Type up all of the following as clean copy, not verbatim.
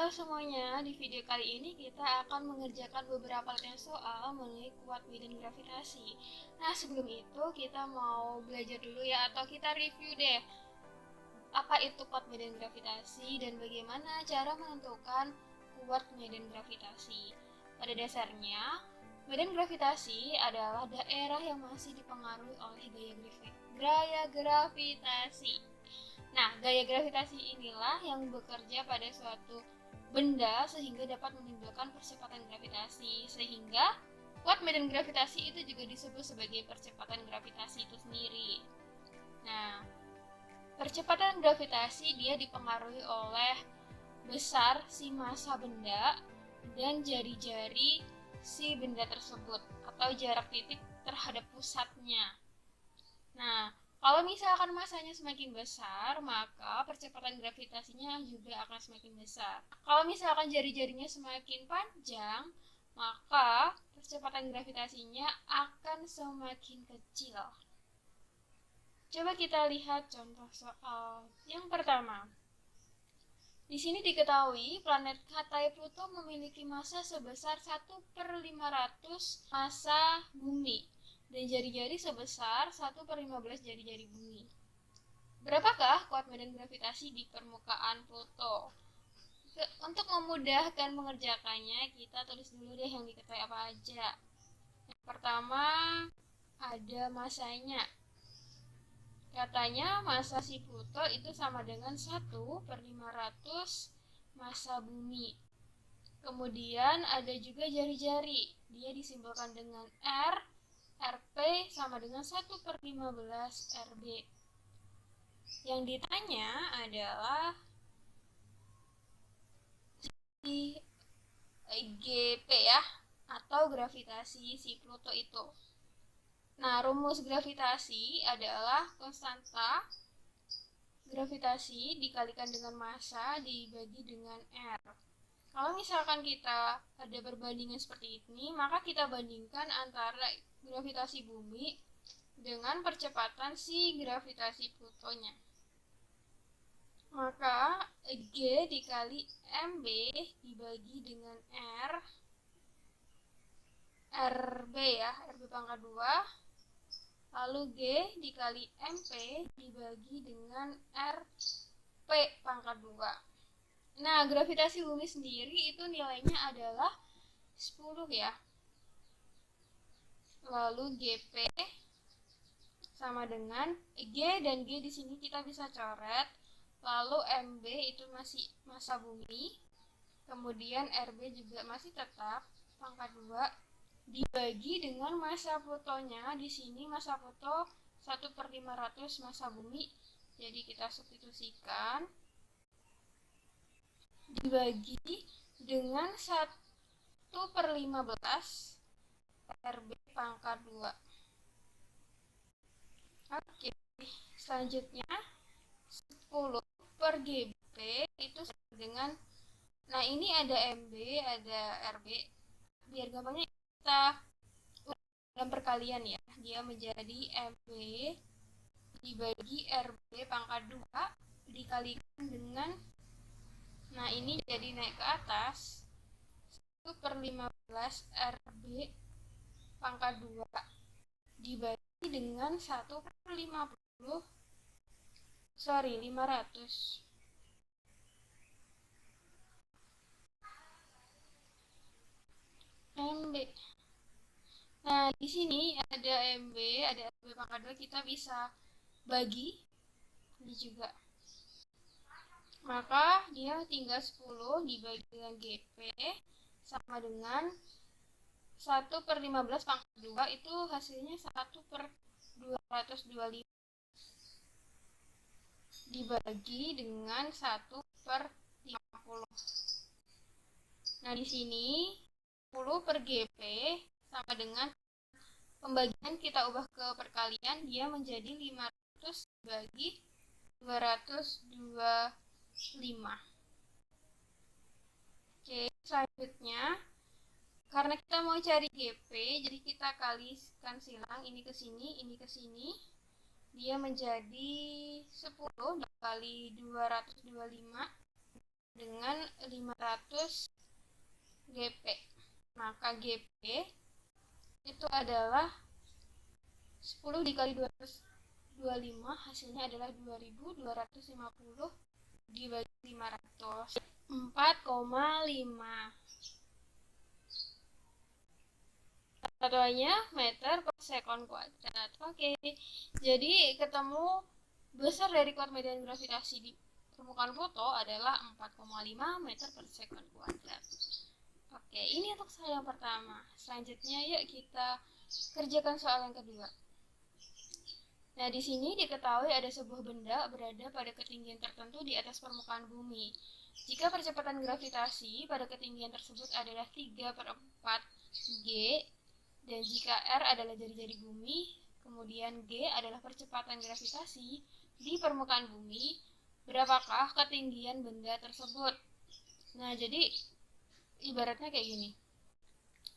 Halo semuanya, di video kali ini kita akan mengerjakan beberapa latihan soal mengenai kuat medan gravitasi. Nah, sebelum itu kita mau belajar dulu ya, atau kita review deh apa itu kuat medan gravitasi dan bagaimana cara menentukan kuat medan gravitasi. Pada dasarnya, medan gravitasi adalah daerah yang masih dipengaruhi oleh gaya gravitasi. Nah, gaya gravitasi inilah yang bekerja pada suatu benda sehingga dapat menimbulkan percepatan gravitasi. Sehingga kuat medan gravitasi itu juga disebut sebagai percepatan gravitasi itu sendiri. Nah, percepatan gravitasi dia dipengaruhi oleh besar si massa benda dan jari-jari si benda tersebut atau jarak titik terhadap pusatnya. Nah, kalau misalkan massanya semakin besar, maka percepatan gravitasinya juga akan semakin besar. Kalau misalkan jari-jarinya semakin panjang, maka percepatan gravitasinya akan semakin kecil. Coba kita lihat contoh soal yang pertama. Di sini diketahui planet Katai Pluto memiliki massa sebesar 1/500 massa bumi dan jari-jari sebesar 1/15 jari-jari bumi. Berapakah kuat medan gravitasi di permukaan Pluto? Untuk memudahkan mengerjakannya, kita tulis dulu deh yang diketahui apa aja. Yang pertama, ada massanya. Katanya massa si Pluto itu sama dengan 1/500 massa bumi. Kemudian ada juga jari-jari. Dia disimbolkan dengan R. RP sama dengan 1/15 RB. Yang ditanya adalah si GP ya, atau gravitasi si Pluto itu. Nah, rumus gravitasi adalah konstanta gravitasi dikalikan dengan massa dibagi dengan R. Kalau misalkan kita ada perbandingan seperti ini, maka kita bandingkan antara gravitasi bumi dengan percepatan si gravitasi Plutonya. Maka G dikali MB dibagi dengan RB ya, RB pangkat 2. Lalu G dikali MP dibagi dengan RP pangkat 2. Nah, gravitasi bumi sendiri itu nilainya adalah 10 ya. Lalu GP sama dengan G dan G di sini kita bisa coret. Lalu MB itu masih massa bumi. Kemudian RB juga masih tetap pangkat 2 dibagi dengan massa Plutonya. Di sini massa Pluto 1/500 massa bumi. Jadi kita substitusikan dibagi dengan 1/15 RB pangkat 2. Oke, selanjutnya 10 per GB itu sama dengan, nah ini ada MB, ada RB. Biar gampangnya kita dalam perkalian ya, dia menjadi MB dibagi RB pangkat 2 dikalikan dengan, nah ini jadi naik ke atas 1/15 RB pangkat 2 dibagi dengan 500 MB. Nah, di sini ada MB, ada RB pangkat 2, kita bisa bagi ini juga. Maka dia tinggal 10 dibagi dengan GP sama dengan 1/15 pangkat 2 itu hasilnya 1/225 dibagi dengan 1/50. Nah, di sini 10 per GP sama dengan pembagian kita ubah ke perkalian, dia menjadi 500 bagi 225. Oke, selanjutnya karena kita mau cari GP, jadi kita kalikan silang ini ke sini, ini ke sini. Dia menjadi 10 kali 225 dengan 500 GP. Maka GP itu adalah 10 dikali 225, hasilnya adalah 2250 dibagi 500, 4,5. Satuannya meter per sekon kuadrat. Oke, jadi ketemu besar dari kuat medan gravitasi di permukaan foto adalah 4,5 meter per sekon kuadrat. Oke, ini untuk soal yang pertama. Selanjutnya yuk kita kerjakan soal yang kedua. Nah, di sini diketahui ada sebuah benda berada pada ketinggian tertentu di atas permukaan bumi. Jika percepatan gravitasi pada ketinggian tersebut adalah 3/4 G, dan jika R adalah jari-jari bumi, kemudian G adalah percepatan gravitasi di permukaan bumi, berapakah ketinggian benda tersebut? Nah, jadi ibaratnya kayak gini.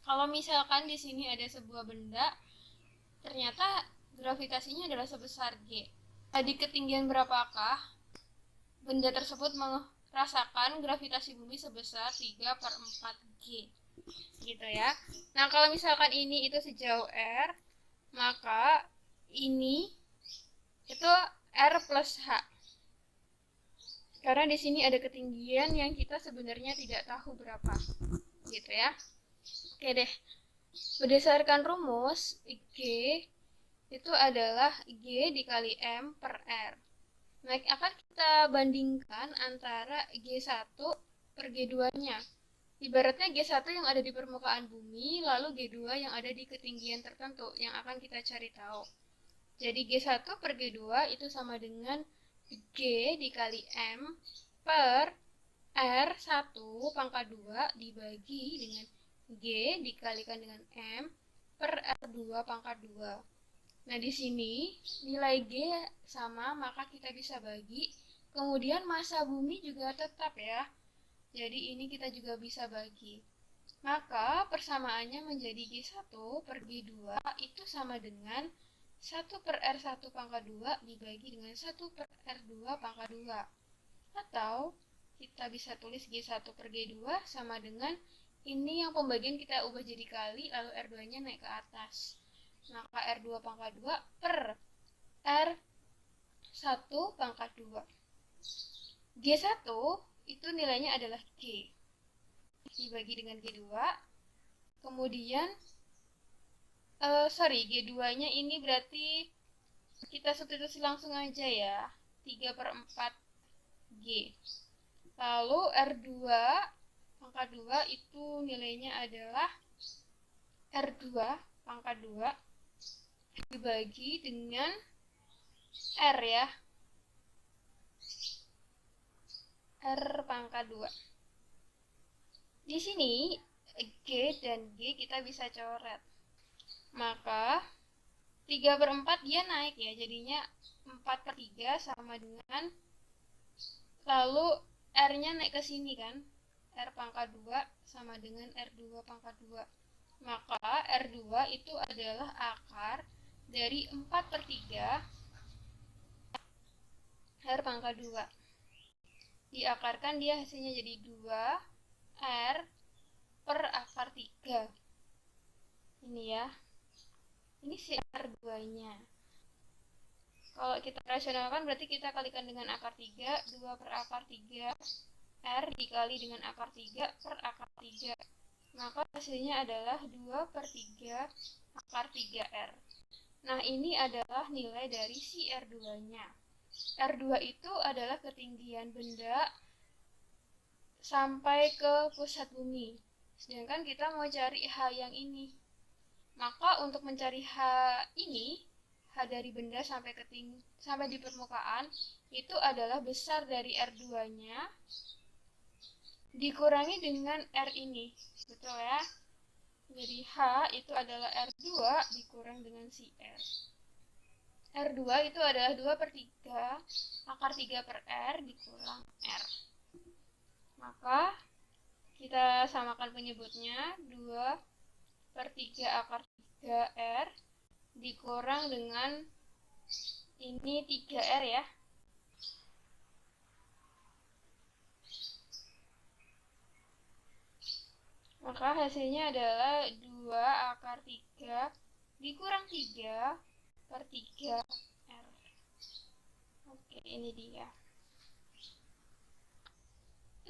Kalau misalkan di sini ada sebuah benda, ternyata gravitasinya adalah sebesar G. Di ketinggian berapakah benda tersebut merasakan gravitasi bumi sebesar 3/4 G? Gitu ya. Nah, kalau misalkan ini itu sejauh R, maka ini itu R plus H. Karena di sini ada ketinggian yang kita sebenarnya tidak tahu berapa. Gitu ya. Oke deh. Berdasarkan rumus, G itu adalah G dikali M per R. Nah, akan kita bandingkan antara G1 per G2-nya. Ibaratnya G1 yang ada di permukaan bumi, lalu G2 yang ada di ketinggian tertentu yang akan kita cari tahu. Jadi G1 per G2 itu sama dengan G dikali M per R1 pangkat 2 dibagi dengan G dikalikan dengan M per R2 pangkat 2. Nah, di sini nilai G sama, maka kita bisa bagi. Kemudian massa bumi juga tetap ya. Jadi ini kita juga bisa bagi. Maka persamaannya menjadi G1 per G2 itu sama dengan 1 per R1 pangkat 2 dibagi dengan 1 per R2 pangkat 2. Atau kita bisa tulis G1 per G2 sama dengan ini yang pembagian kita ubah jadi kali, lalu R2-nya naik ke atas. Maka R2 pangkat 2 per R1 pangkat 2. G1 itu nilainya adalah G dibagi dengan G2. Kemudian G2-nya ini berarti kita substitusi langsung aja ya, 3/4 G. Lalu R2 pangkat 2 itu nilainya adalah R2 pangkat 2 dibagi dengan R ya, R pangkat 2. Di sini G dan G kita bisa coret. Maka 3/4 dia naik ya, jadinya 4/3 sama dengan, lalu R-nya naik ke sini kan, R pangkat 2 sama dengan R2 pangkat 2. Maka R2 itu adalah akar dari 4/3 R pangkat 2. Diakarkan dia hasilnya jadi 2 R per akar 3. Ini ya. Ini si R2-nya. Kalau kita rasionalkan berarti kita kalikan dengan akar 3, 2 per akar 3 R dikali dengan akar 3 per akar 3. Maka hasilnya adalah 2/3 akar 3R. Nah, ini adalah nilai dari si R2-nya. R2 itu adalah ketinggian benda sampai ke pusat bumi. Sedangkan kita mau cari H yang ini. Maka untuk mencari H ini, H dari benda sampai di permukaan, itu adalah besar dari R2-nya dikurangi dengan R ini. Betul ya? Jadi H itu adalah R2 dikurang dengan si R. R2 itu adalah 2/3 akar 3 per R dikurang R. Maka kita samakan penyebutnya, 2/3 akar 3 R dikurang dengan ini 3R ya. Maka hasilnya adalah 2 akar 3 dikurang 3 per 3R. Oke, ini dia.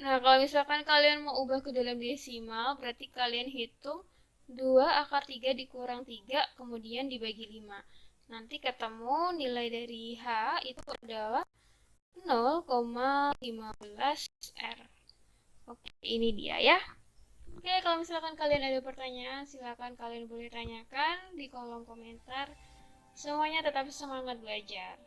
Nah, kalau misalkan kalian mau ubah ke dalam desimal, berarti kalian hitung 2 akar 3 dikurang 3, kemudian dibagi 5. Nanti ketemu nilai dari H itu adalah 0,15R. Oke, ini dia ya. Oke, kalau misalkan kalian ada pertanyaan, silakan kalian boleh tanyakan di kolom komentar. Semuanya tetap semangat belajar.